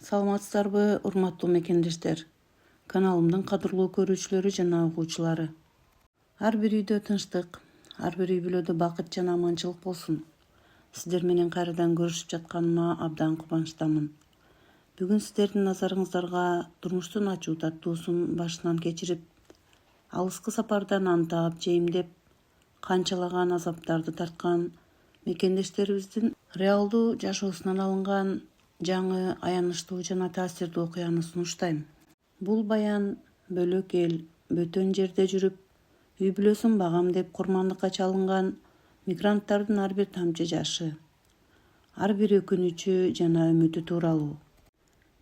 Саламатсыздарбы, урматтуу мекендештер. Каналымдын кадырлуу көрүүчүлөрү жана угуучулары. Ар бир үйдө тынчтык, ар бир үй бүлөдө бакыт жана аманчылык болсун. Сиздер менен кайрадан көрүшүп жатканыма абдан кубанычтамын. Бүгүн сиздердин назарыңыздарга турмуштун ачуу таттуусун башынан кечирип, алыскы сапардан антап, жейимдеп, канчалаган азаптарды тарткан мекендештерибиздин реалдуу жашоосунан алынган жаңы, аянычтуу жана таасирдүү окуяны сунуштайм. Бул баян бөлөк эл, бөтөн жерде жүрүп, үй бүлөсүн багам деп курмандыкка чалынган мигранттардын ар бир тамчы жашы, ар бир өкүнүчү жана үмүтү тууралуу.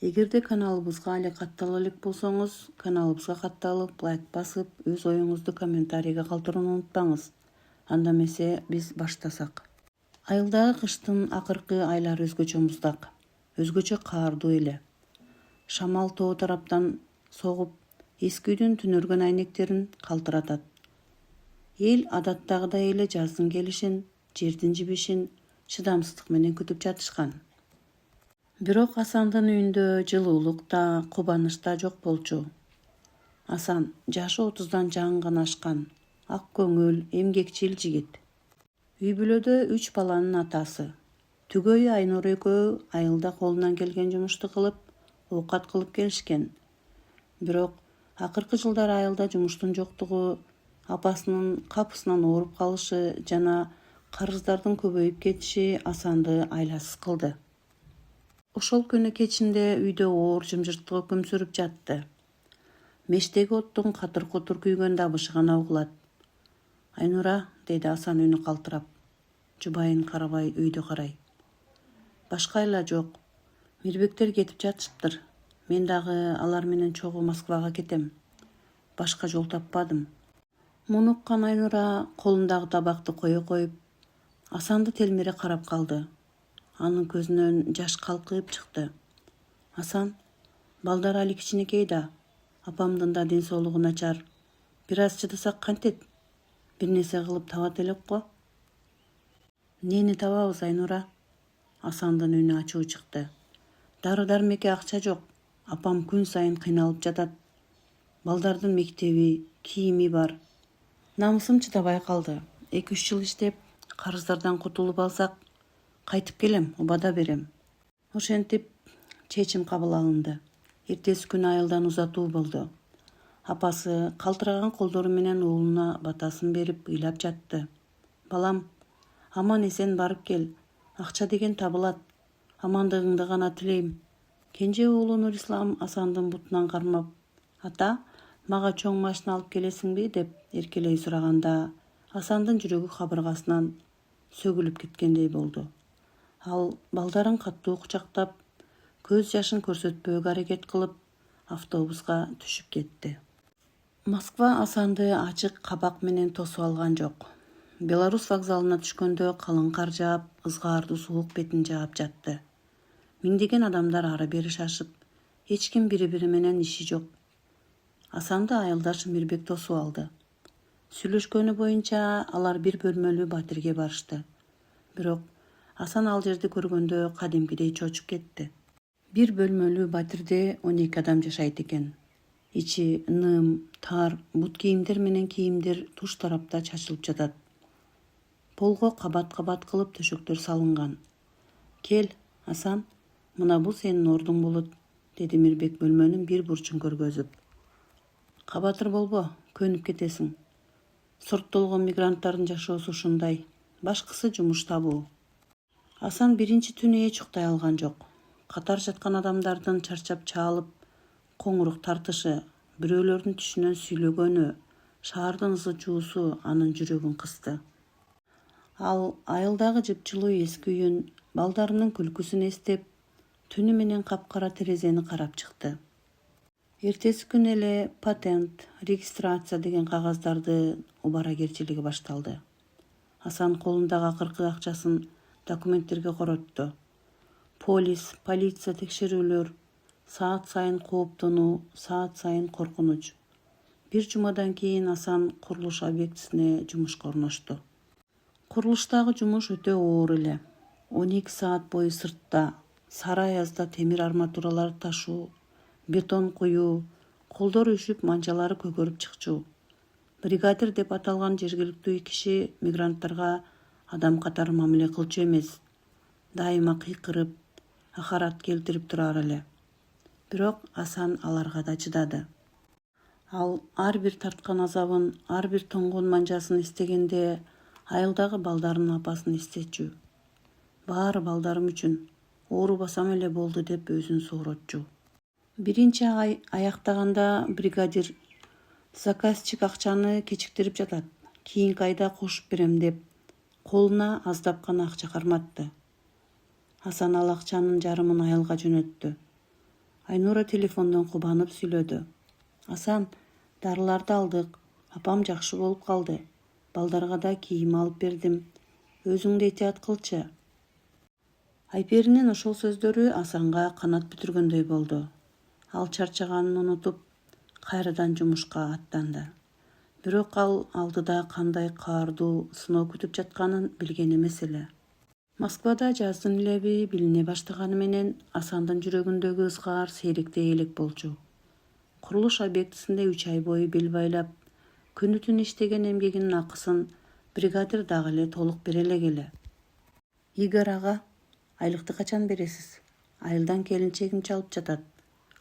Эгерде каналыбызга эле каттала элек болсоңуз, каналыбызга катталып, лайк басып, өз оюңузду комментарийге калтырууну унутпаңыз. Анда эмесе биз баштасак. Айылдагы кыштын акыркы айлары өзгөчө муздак, өзгөчө каардуу эле. Шамал тоо тараптан согуп, эски үйдүн түнөргөн айнектерин калтыратат. Эл адаттагыдай эле жаздын келишин, жердин жибишин чыдамсыздык менен күтүп жатышкан. Бирок Асандын үйүндө жылуулук да, кубаныч да жок болчу. Асан жашы 30дан жаңган ашкан, ак көңүл, эмгекчил жигит. Үй бүлөдө 3 баланын атасы. Түгөйү Айнур экөө айылда колунан келген жумушту кылып, оокат кылып келишкен. Бирок акыркы жылдары айылда жумуштун жоктугу, апасынын капысынан ооруп калышы жана карыздардын көбөйүп кетиши Асанды айласыз кылды. Ошол күнү кечинде үйдө оор жымжырттык көмсүрүп жатты. Мештеги оттун катыр-кутур күйгөн дабышы гана угулат. Айнура, деди Асан үнү калтырап. Жубайын карабай үйдө карай. Башка айла жок. Мирбектер кетип жатышыптыр. Мен дагы алар менен чогуу Москвага кетем. Башка жол таппадым. Муну уккан Айнура колундагы табакты кое коюп, Асанды телмире карап калды. Анын көзүнөн жаш калкыйып чыкты. Асан, балдар али кичинекей да, апамдын да ден соолугу начар. Бир аз чыдасак кантет? Бир нерсе кылып табат элек го. Нени табабыз, Айнура? Асандын үнү ачуу чыкты. Дары-дармекке акча жок. Апам күн сайын кыйналып жатат. Балдардын мектеби, кийими бар. Намысым чыдабай калды. 2-3 жыл иштеп, карыздардан кутулуп алсак, кайтып келем, убада берем. Ошентип чечим кабыл алынды. Эртеси күнү айылдан узатуу болду. Апасы калтыраган колдору менен уулуна батасын берип ыйлап жатты. Балам, аман эсен барып кел. Акча деген табылат. Амандыгыңды гана тилейм. Кенже уулу Нурислам Асандын бутунан кармап, ата, мага чоң машина алып келесиңби деп эркелей сураганда, Асандын жүрөгү кабыргасынан сөгүлүп кеткендей болду. Ал балдарын каттуу кучактап, көз жашын көрсөтпөөгө аракет кылып, автобуска түшүп кетти. Москва Асанды ачык кабак менен тосуп алган жок. Беларусь вокзалына түшкөндө калың кар жаап, ызгаардуу суук бетин жаап жатты. Миңдеген адамдар ары бери шашып, эч ким бири-бири менен иши жок. Асанды айылдаш Мирбек тосуп алды. Сүйлөшкөнү боюнча алар бир бөлмөлүү батирге барышты. Бирок Асан ал жерди көргөндө кадимкидей чочуп кетти. Бир бөлмөлүү батирде 12 адам жашайт экен. Ичи ным, тар, бут кийимдер менен кийимдер туш тарапта чачылып жатат. Полго кабат-кабат кылып төшөктөр салынган. Кел, Асан, мына бул сенин ордуң болот, деди Мирбек бөлмөнүн бир бурчун көргөзүп. Кабатыр болбо, көнүп кетесиң. Сорттолгон мигранттардын жашоосу ушундай. Башкысы жумуш табуу. Асан биринчи түнү эч уктай алган жок. Катар жаткан адамдардын чарчап чаалып, коңурук тартышы, бирөөлөрдүн түшүнөн сүйлөгөнү, шаардын ызы чуусу анын жүрөгүн кысты. Ал айылдагы жыпчылуу эски үйүн, балдарынын күлкүсүн эстеп, түнү менен капкара терезени карап чыкты. Эртеси күнү эле патент, регистрация деген кагаздарды убаракерчилиги башталды. Асан колундагы акыркы акчасын документтерге коротту. Полис, полиция текшерүүлөр, саат сайын кооптонуу, саат сайын коркунуч. Бир жумадан кийин Асан курулуш объектисине жумушка орношту. Курулуштагы жумуш өтө оор эле. 12 саат бою сыртта, сары аязда темир арматураларды ташуу, бетон куюу, колдор үшүп, манжалары көгөрүп чыкчу. Бригадир деп аталган жергиликтүү киши мигранттарга адам катары мамиле кылчу эмес. Дайыма кыйкырып, акарат келтирип турар эле. Бирок Асан аларга да чыдады. Ал ар бир тарткан азабын, ар бир тоңгон манжасын эстегенде айылдагы балдарынын апасын эстечү. Баары балдарым үчүн оорубасам эле болду деп өзүн сооротчу. Биринчи ай аяктаганда бригадир заказчик акчаны кечиктирип жатат, кийинки айда кошуп берем деп колуна аздап гана акча карматты. Асан ал акчанын жарымын айылга жөнөттү. Айнура телефондон кубанып сүйлөдү. Асан, дарыларды алдык, апам жакшы болуп калды. Балдарга да кийим алып бердим. Өзүңдү этият кылчы. Айперинин ошол сөздөрү Асанга канат бүтүргөндөй болду. Ал чарчаганын унутуп, кайрадан жумушка аттанды. Бирок ал алдыда кандай каардуу сыноо күтүп жатканын билген эмес эле. Москвада жаздын леби билине баштаганы менен Асандын жүрөгүндөгү ызгаар сейректей элек болчу. Курулуш объектисинде 3 ай бою бел байлап, күнү түн иштеген эмгегинин акысын бригадир дагы эле толук бере элек. Игорь ага, айлыкты качан бересиз? Айылдан келинчегим чалып жатат.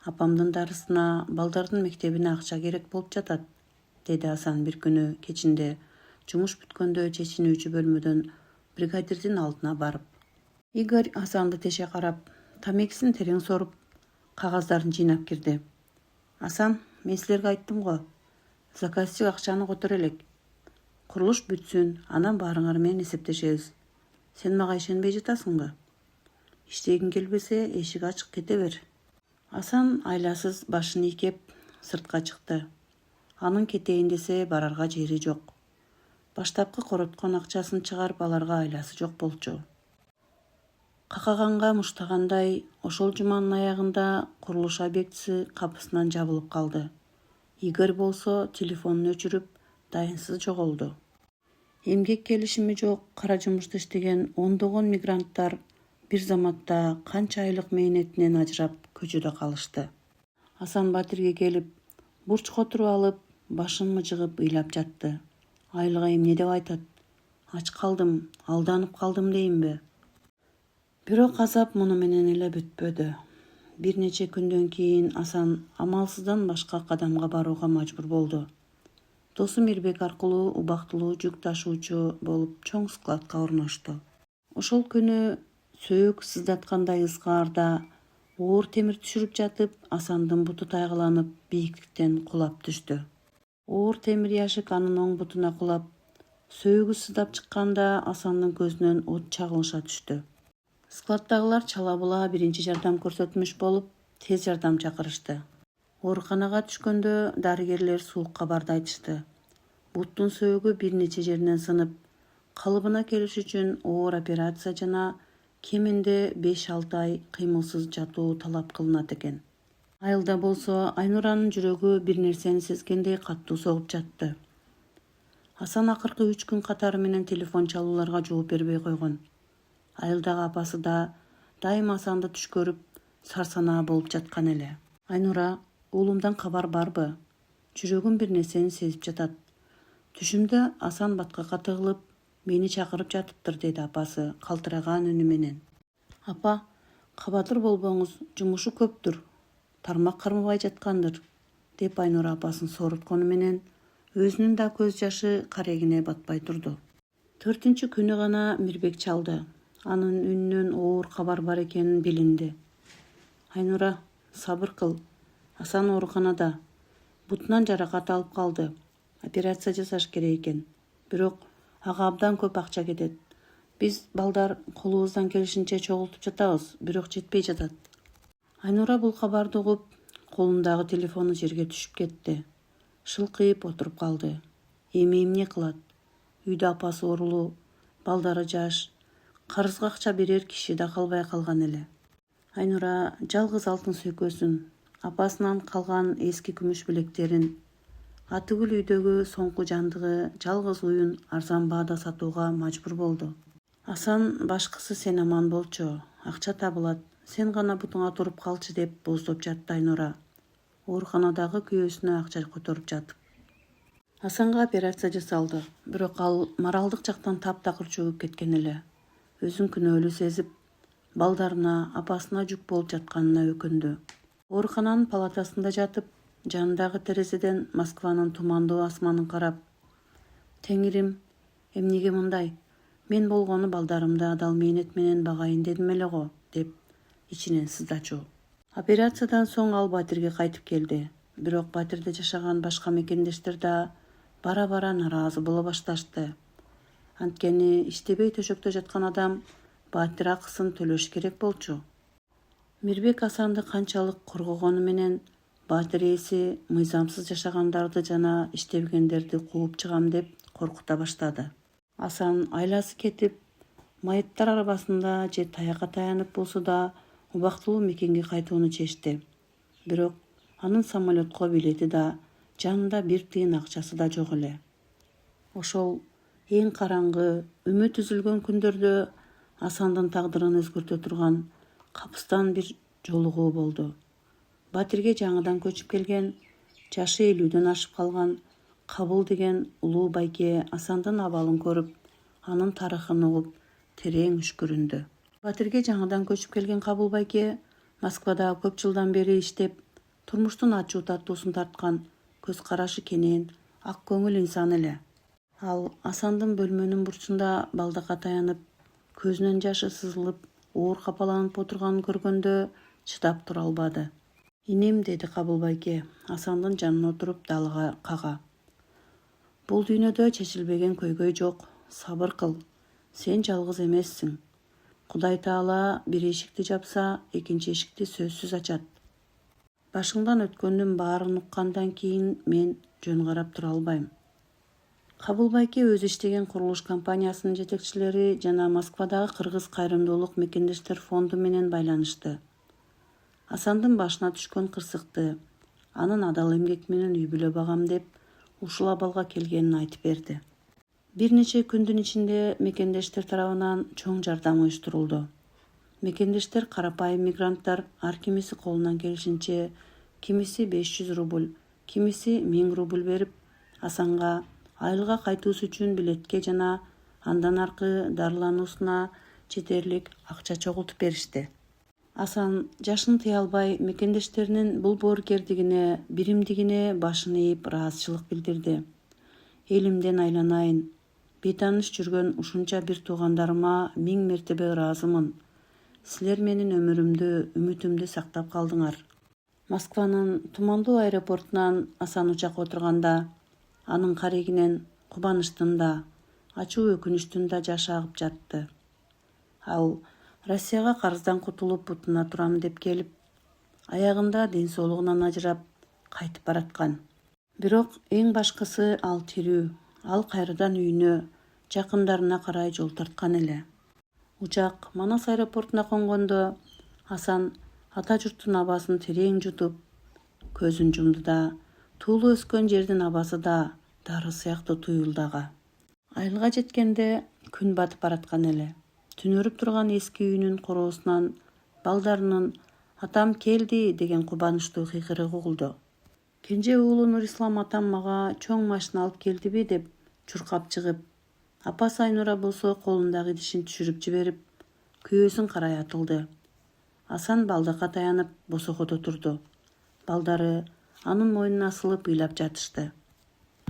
Апамдын дарысына, балдардын мектебине акча керек болуп жатат, деди Асан бир күнү кечинде жумуш бүткөндө чечинүүчү бөлмөдөн бригадирдин алдына барып. Игорь Асанды теше карап, тамекисин терең соруп, кагаздарын жыйнап кирди. Асан, мен силерге айттым го, заказчик акчаны котор элек. Курулуш бүтсүн, анан баарыңар менен эсептешебиз. Сен мага ишенбей жатасыңбы? Иштегиң келбесе, эшик ачык кете бер. Асан айласыз башын ийкеп сыртка чыкты. Анын кетейин десе барарга жери жок. Баштапкы короткон акчасын чыгарып аларга айласы жок болчу. Какаганга муштагандай ошол жуманын аягында курулуш объектиси капысынан жабылып калды. Игорь болсо телефонун өчүрүп, дайынсыз жоголду. Эмгек келишими жок, кара жумушта иштеген ондогон мигранттар бир заматта канча айлык мээнетинен ажырап көчөдө калышты. Асан батирге келип, бурчка отуруп алып, башын мыжыгып ыйлап жатты. Айлыга эмне деп айтат? Ач калдым, алданып калдым дейинби? Бирок азап муну менен эле бүтпөдү. Бир нече күндөн кийин Асан амалсыздан башка кадамга барууга мажбур болду. Досу Мирбек аркылуу убактылуу жүк ташуучу болуп чоң складка орношту. Ошол күнү сөөк сыздаткандай ызгаарда оор темир түшүрүп жатып, Асандын буту тайгаланып, бийиктиктен кулап түштү. Оор темир яшик анын оң бутуна кулап, сөөгү сыздап чыкканда Асандын көзүнөн от чагылыша түштү. Складдагылар чала була биринчи жардам көрсөтмүш болуп, тез жардам чакырышты. Ооруканага түшкөндө дарыгерлер суук кабарды айтышты. Буттун сөөгү бир нече жеринен сынып, калыбына келиш үчүн оор операция жана кеминде 5-6 ай кыймылсыз жатуу талап кылынат экен. Айылда болсо Айнуранын жүрөгү бир нерсени сезгендей каттуу согуп жатты. Асан акыркы 3 күн катары менен телефон чалууларга жооп бербей койгон. Айылдагы апасы да дайыма Асанды түш көрүп, сарсанаа болуп жаткан эле. Айнура, уулумдан кабар барбы? Жүрөгүм бир нерсени сезип жатат. Түшүмдө Асан баткакка тыгылып, мени чакырып жатыптыр, деди апасы калтыраган үнү менен. Апа, кабатыр болбоңуз, жумушу көптүр, тармак кармабай жаткандыр, деп Айнура апасын сооруткону менен өзүнүн да көз жашы карегине батпай турду. 4-күнү гана Мирбек чалды. Анын үнүнөн оор кабар бар экенин билинди. Айнура, сабыр кыл. Асан ооруканада. Бутунан жаракат алып калды. Операция жасаш керек экен. Бирок ага абдан көп акча кетет. Биз балдар колубуздан келишинче чогултуп жатабыз, бирок жетпей жатат. Айнура бул кабарды угуп, колундагы телефону жерге түшүп кетти. Шылкыйып отуруп калды. Эми эмне кылат? Үйдө апасы оорулуу, балдары жаш, карызга акча берер киши да калбай калган эле. Айнура жалгыз алтын сөйкөсүн, апасынан калган эски күмүш билектерин, атыгүл үйдөгү соңку жандыгы жалгыз уюн арзан баада сатууга мажбур болду. Асан башкысы сен аман болчу, акча табылат, Сен гана бутуңа туруп калчы деп боздоп жатты Айнура. Ооруканадагы күйөөсүнө акча которуп жатып. Асанга операция жасалды. Бирок ал моралдык жактан таптакыр чөгүп кеткен эле. Өзүн күнөөлүү сезип, балдарына, апасына жүк болуп жатканына өкүндү. Оорукананын палатасында жатып, жанындагы терезеден Москванын тумандуу асманын карап, Теңирим, эмнеге мындай? Мен болгону балдарымды адал мээнет менен багайын дедим эле го, деп ичинен сыздачу. Операциядан соң ал Батирге кайтып келди. Бирок Батирде жашаган башка мекендештер да бара-бара нараазы боло башташты. Анткени иштебей төшөктө жаткан адам Батир акысын төлөш керек болчу. Мирбек Асанды канчалык коргогону менен Батир ээси мыйзамсыз жашагандарды жана иштебегендерди кууп чыгам деп коркута баштады. Асан айласы кетип, майыттар арабасында же таякка таянып болсо да убактылуу мекенге кайтууну чечти. Бирок анын самолетко билети да, жанында 1 тыйын акчасы да жок эле. Ошол эң караңгы, үмүт үзүлгөн күндөрдө Асандын тагдырын өзгөртө турган капыстан бир жолугуу болду. Батирге жаңыдан көчүп келген, жашы 50дөн ашып калган Кабыл деген улуу байке Асандын абалын көрүп, анын тарыхын угуп, терең үшкүрүндү. Батирге жаңыдан көчүп келген Кабыл байке Москвада көп жылдан бери иштеп, турмуштун ачуу таттуусун тарткан, көз карашы кенен, ак көңүл инсан эле. Ал Асандын бөлмөнүн бурчунда балдакка таянып, көзүнөн жашы сызылып, оор капаланып отурганын көргөндө чыдап тура албады. Инем, деди Кабыл байке, Асандын жанына отуруп далга кага. Бул дүйнөдө чечилбеген көйгөй жок, сабыр кыл. Сен жалгыз эмессиң. Кудай Таала бир эшикти жапса, экинчи эшикти сөзсүз ачат. Башыңдан өткөндүн баарын уккандан кийин мен жөн карап тура албайм. Кабыл байке өзү иштеген курулуш компаниясынын жетекчилери жана Москвадагы Кыргыз кайрымдуулук мекендештер фонду менен байланышты. Асандын башына түшкөн кырсыкты, анын адал эмгек менен үй бүлө багам деп ушул абалга келгенин айтып берди. Бир нече күндүн ичинде мекендештер тарабынан чоң жардам уюштурулду. Мекендештер карапайым мигранттар ар кимиси колунан келишинче, кимиси 500 рубль, кимиси 1000 рубль берип, Асанга айылга кайтуусу үчүн билетке жана андан аркы дарылануусуна жетерлик акча чогултуп беришти. Асан жашын тыя албай мекендештеринин бул боорукердигине, биримдигине башын ийип ыраазычылык билдирди. Элимден айланайын, бейтаныш жүргөн ушунча бир туугандарыма 1000 мертебе ыраазымын. Силер менин өмүрүмдү, үмүтүмдү сактап калдыңар. Москванын тумандуу аэропортунан Асан учакка отурганда, анын карегинен кубанычтын да, ачуу өкүнүчтүн да жашы агып жатты. Ал Россияга карыздан кутулуп бутуна турам деп келип, аягында ден соолугунан ажырап, кайтып бараткан. Бирок эң башкысы ал тирүү, ал кайрадан үйүнө, жакындарына карай жол тарткан эле. Учак Манас аэропортуна конгондо Асан ата журттун абасын терең жутуп, көзүн жумду да, туулу өскөн жердин абасы да дары сыяктуу туюлдага. Айылга жеткенде күн батып бараткан эле. Түнөрүп турган эски үйүнүн короосунан балдарынын «Атам келди» деген кубанычтуу кыйкырыгы угулду. Кенже уулу Нурислам атам мага чоң машина алып келдиби деп чуркап чыгып, апасы Айнура болсо колундагы идишин түшүрүп жиберип, күйөөсүн карай атылды. Асан балдакка таянып босокодо турду. Балдары анын мойнуна асылып ыйлап жатышты.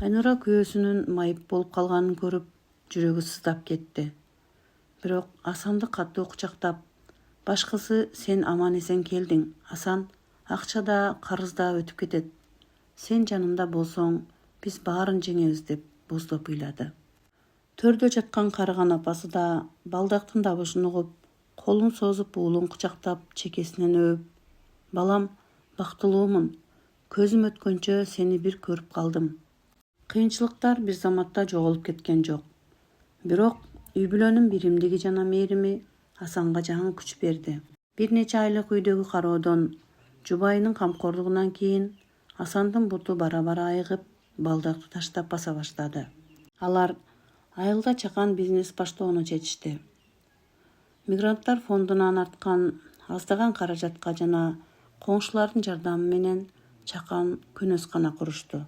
Айнура күйөөсүнүн майып болуп калганын көрүп, жүрөгү сыздап кетти. Бирок Асанды катуу кучактап, башкысы сен аман эсен келдиң, Асан, акча да, карыз да өтүп кетет. Сен жанымда болсоң, биз баарын жеңебиз деп боздоп ыйлады. Төрдө жаткан карыган апасы да балдактын добушун угуп, колун созуп уулун кучактап, чекесинен өөп, балам, бактылуумун, көзүм өткөнчө сени бир көрүп калдым. Кыйынчылыктар бир заматта жоголуп кеткен жок. Бирок үй бүлөнүн биримдиги жана мээрими Асанга жаңы күч берди. Бир нече айлык үйдөгү кароодон, жубайынын камкордугунан кийин Асандын буту бара-бара айыгып, балдакты таштап баса баштады. Алар айылда чакан бизнес баштоону чечишти. Мигранттар фондунан арткан аздаган каражатка жана коңшулардын жардамы менен чакан күнөскана курушту.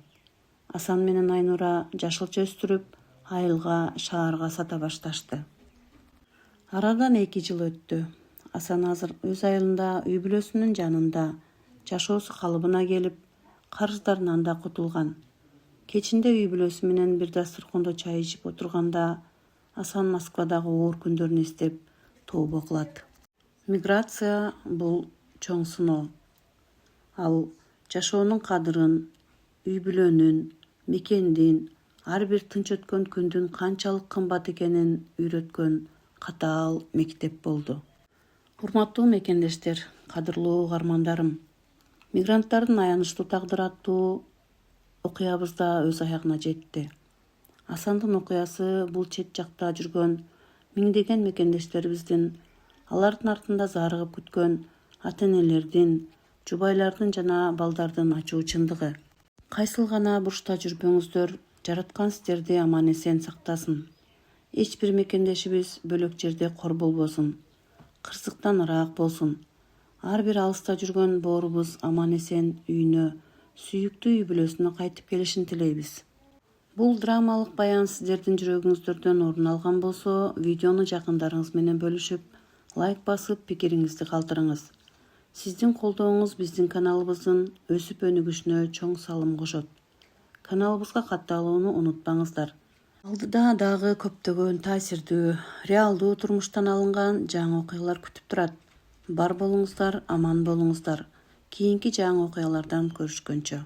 Асан менен Айнура жашылча өстүрүп, айылга, шаарга сата башташты. Арадан 2 жыл өттү. Асан азыр өз айылында үй бүлөсүнүн жанында жашоосу калыбына келип, карыздарынан да кутулган. Кечинде үй бүлөсү менен бир дасторкондо чай ичип отурганда Асан Москвадагы оор күндөрүн эстеп тообо кылат. Миграция бул чоң сыноо. Ал жашоонун кадырын, үй бүлөнүн, мекендин, ар бир тынч өткөн күндүн канчалык кымбат экенин үйрөткөн катаал мектеп болду. Урматтуу мекендештер, кадырлуу угармандарым, мигранттардын аянычтуу тагдыры аттуу окуябыз да өз аягына жетти. Асандын окуясы бул чет жакта жүргөн миңдеген мекендештерибиздин, алардын артында зарыгып күткөн ата-энелердин, жубайлардын жана балдардын ачуу чындыгы. Кайсыл гана бурчта жүрбөңүздөр, жараткан сиздерди аман эсен сактасын. Эч бир мекендешибиз бөлөк жерде кор болбосун, кырсыктан ыраак болсун. Ар бир алыста жүргөн боорубуз аман эсен үйүнө, сүйүктүү үй бүлөсүнө кайтып келишин тилейбиз. Бул драмалык баян сиздердин жүрөгүңүздөрдөн орун алган болсо, видеону жакындарыңыз менен бөлүшүп, лайк басып, пикириңизди калтырыңыз. Сиздин колдооңуз биздин каналыбыздын өсүп өнүгүшүнө чоң салым кошот. Каналыбызга катталууну унутпаңыздар. Алдыда дагы көптөгөн таасирдүү, реалдуу турмуштан алынган жаңы окуялар күтүп турат. Бар болуңуздар, аман болуңуздар. Кийинки жаңы окуялардан көрүшкөнчө.